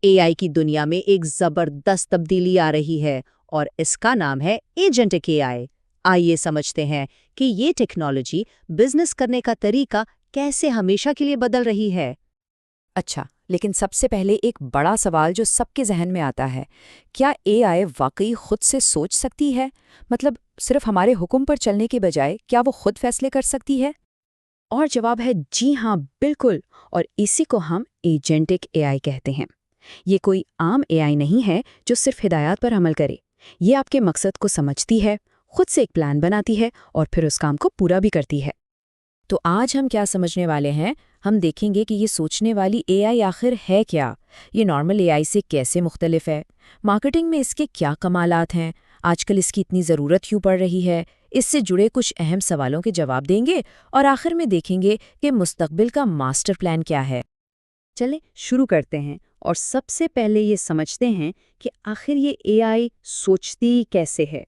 AI की दुनिया में एक जबरदस्त तब्दीली आ रही है और इसका नाम है एजेंटिक एआई। आइए समझते हैं कि ये टेक्नोलॉजी बिजनेस करने का तरीका कैसे हमेशा के लिए बदल रही है। अच्छा, लेकिन सबसे पहले एक बड़ा सवाल जो सबके जहन में आता है, क्या एआई वाकई खुद से सोच सकती है? मतलब सिर्फ हमारे हुक्म पर चलने के बजाय क्या वो खुद फैसले कर सकती है? और जवाब है जी हाँ, बिल्कुल। और इसी को हम एजेंटिक एआई कहते हैं। ये कोई आम एआई नहीं है जो सिर्फ हिदायत पर अमल करे। ये आपके मकसद को समझती है, खुद से एक प्लान बनाती है और फिर उस काम को पूरा भी करती है। तो आज हम क्या समझने वाले हैं? हम देखेंगे कि ये सोचने वाली एआई आखिर है क्या, ये नॉर्मल एआई से कैसे मुख्तलिफ है, मार्केटिंग में इसके क्या कमालात हैं, आजकल इसकी इतनी ज़रूरत क्यों पड़ रही है, इससे जुड़े कुछ अहम सवालों के जवाब देंगे और आखिर में देखेंगे कि मुस्तकबिल का मास्टर प्लान क्या है। चलें शुरू करते हैं और सबसे पहले ये समझते हैं कि आखिर ये एआई सोचती कैसे है।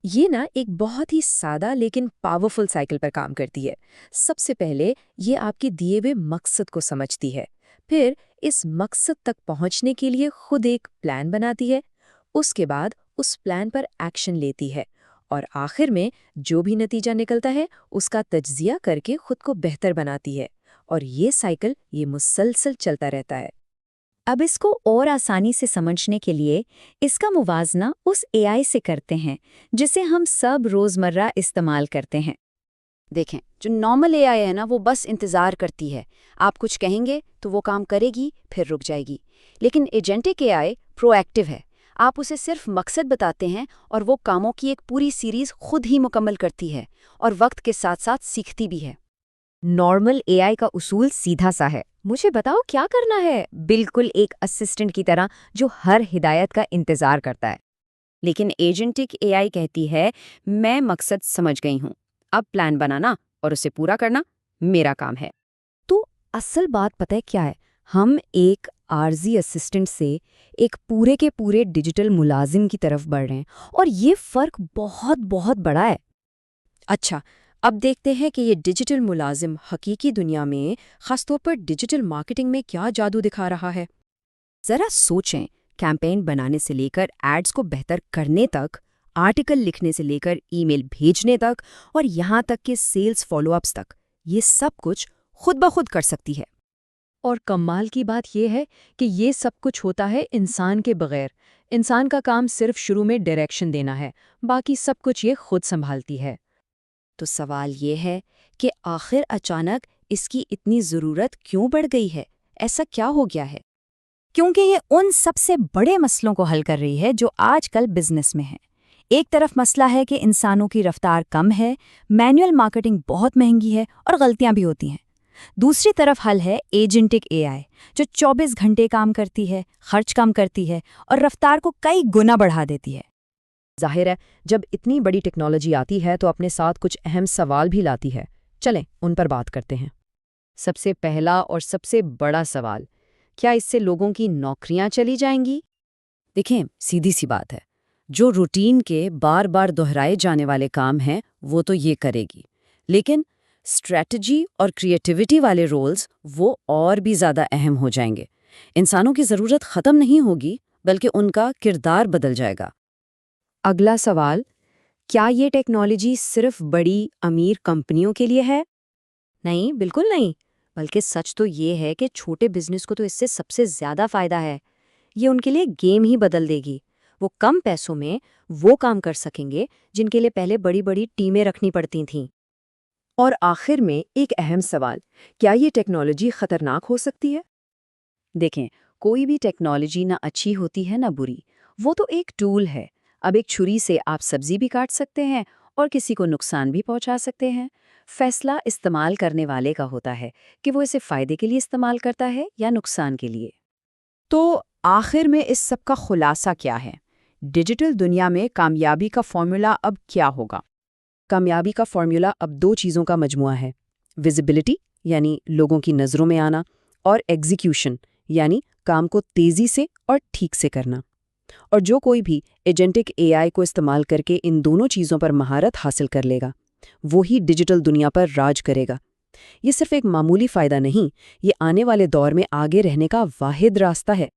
ये ना एक बहुत ही सादा लेकिन पावरफुल साइकिल पर काम करती है। सबसे पहले ये आपके दिए हुए मकसद को समझती है, फिर इस मकसद तक पहुंचने के लिए खुद एक प्लान बनाती है, उसके बाद उस प्लान पर एक्शन लेती है और आखिर में जो भी नतीजा निकलता है उसका तज्जिया करके खुद को बेहतर बनाती है। और ये साइकिल ये मुसलसल चलता रहता है। अब इसको और आसानी से समझने के लिए इसका मुवाजना उस एआई से करते हैं जिसे हम सब रोज़मर्रा इस्तेमाल करते हैं। देखें, जो नॉर्मल एआई है ना, वो बस इंतज़ार करती है। आप कुछ कहेंगे तो वो काम करेगी, फिर रुक जाएगी। लेकिन एजेंटिक एआई प्रोएक्टिव है। आप उसे सिर्फ मकसद बताते हैं और वो कामों की एक पूरी सीरीज़ खुद ही मुकम्मल करती है और वक्त के साथ साथ सीखती भी है। नॉर्मल एआई का उसूल सीधा सा है, मुझे बताओ क्या करना है, बिल्कुल एक असिस्टेंट की तरह जो हर हिदायत का इंतजार करता है। लेकिन एजेंटिक एआई कहती है, मैं मकसद समझ गई हूँ, अब प्लान बनाना और उसे पूरा करना मेरा काम है। तो असल बात पता है क्या है? हम एक आर्जी असिस्टेंट से एक पूरे के पूरे डिजिटल मुलाजिम की तरफ बढ़ रहे हैं और ये फर्क बहुत बहुत बड़ा है। अच्छा, अब देखते हैं कि ये डिजिटल मुलाजिम हकीकी दुनिया में, खासतौर पर डिजिटल मार्केटिंग में क्या जादू दिखा रहा है। ज़रा सोचें, कैंपेन बनाने से लेकर एड्स को बेहतर करने तक, आर्टिकल लिखने से लेकर ईमेल भेजने तक और यहाँ तक कि सेल्स फॉलोअप्स तक, ये सब कुछ खुद ब खुद कर सकती है। और कमाल की बात यह है कि ये सब कुछ होता है इंसान के बगैर। इंसान का काम सिर्फ शुरू में डायरेक्शन देना है, बाकी सब कुछ ये खुद संभालती है। तो सवाल ये है कि आखिर अचानक इसकी इतनी ज़रूरत क्यों बढ़ गई है? ऐसा क्या हो गया है? क्योंकि ये उन सबसे बड़े मसलों को हल कर रही है जो आजकल बिजनेस में हैं। एक तरफ मसला है कि इंसानों की रफ्तार कम है, मैनुअल मार्केटिंग बहुत महंगी है और गलतियां भी होती हैं। दूसरी तरफ हल है एजेंटिक एआई, जो 24 घंटे काम करती है, खर्च कम करती है और रफ्तार को कई गुना बढ़ा देती है। जाहिर है, जब इतनी बड़ी टेक्नोलॉजी आती है तो अपने साथ कुछ अहम सवाल भी लाती है। चलें उन पर बात करते हैं। सबसे पहला और सबसे बड़ा सवाल, क्या इससे लोगों की नौकरियां चली जाएंगी? देखें, सीधी सी बात है, जो रूटीन के बार बार दोहराए जाने वाले काम हैं वो तो ये करेगी, लेकिन स्ट्रैटेजी और क्रिएटिविटी वाले रोल्स वो और भी ज़्यादा अहम हो जाएंगे। इंसानों की ज़रूरत ख़त्म नहीं होगी, बल्कि उनका किरदार बदल जाएगा। अगला सवाल, क्या ये टेक्नोलॉजी सिर्फ बड़ी अमीर कंपनियों के लिए है? नहीं, बिल्कुल नहीं। बल्कि सच तो ये है कि छोटे बिजनेस को तो इससे सबसे ज़्यादा फ़ायदा है। ये उनके लिए गेम ही बदल देगी। वो कम पैसों में वो काम कर सकेंगे जिनके लिए पहले बड़ी बड़ी टीमें रखनी पड़ती थीं। और आखिर में एक अहम सवाल, क्या ये टेक्नोलॉजी खतरनाक हो सकती है? देखें, कोई भी टेक्नोलॉजी ना अच्छी होती है ना बुरी, वो तो एक टूल है। अब एक छुरी से आप सब्जी भी काट सकते हैं और किसी को नुकसान भी पहुंचा सकते हैं। फैसला इस्तेमाल करने वाले का होता है कि वो इसे फायदे के लिए इस्तेमाल करता है या नुकसान के लिए। तो आखिर में इस सब का खुलासा क्या है? डिजिटल दुनिया में कामयाबी का फॉर्मूला अब क्या होगा? कामयाबी का फॉर्मूला अब दो चीज़ों का मजमुआ है, विजिबिलिटी यानी लोगों की नज़रों में आना, और एग्जीक्यूशन यानी काम को तेज़ी से और ठीक से करना। और जो कोई भी एजेंटिक एआई को इस्तेमाल करके इन दोनों चीज़ों पर महारत हासिल कर लेगा, वो ही डिजिटल दुनिया पर राज करेगा। ये सिर्फ एक मामूली फ़ायदा नहीं, ये आने वाले दौर में आगे रहने का वाहिद रास्ता है।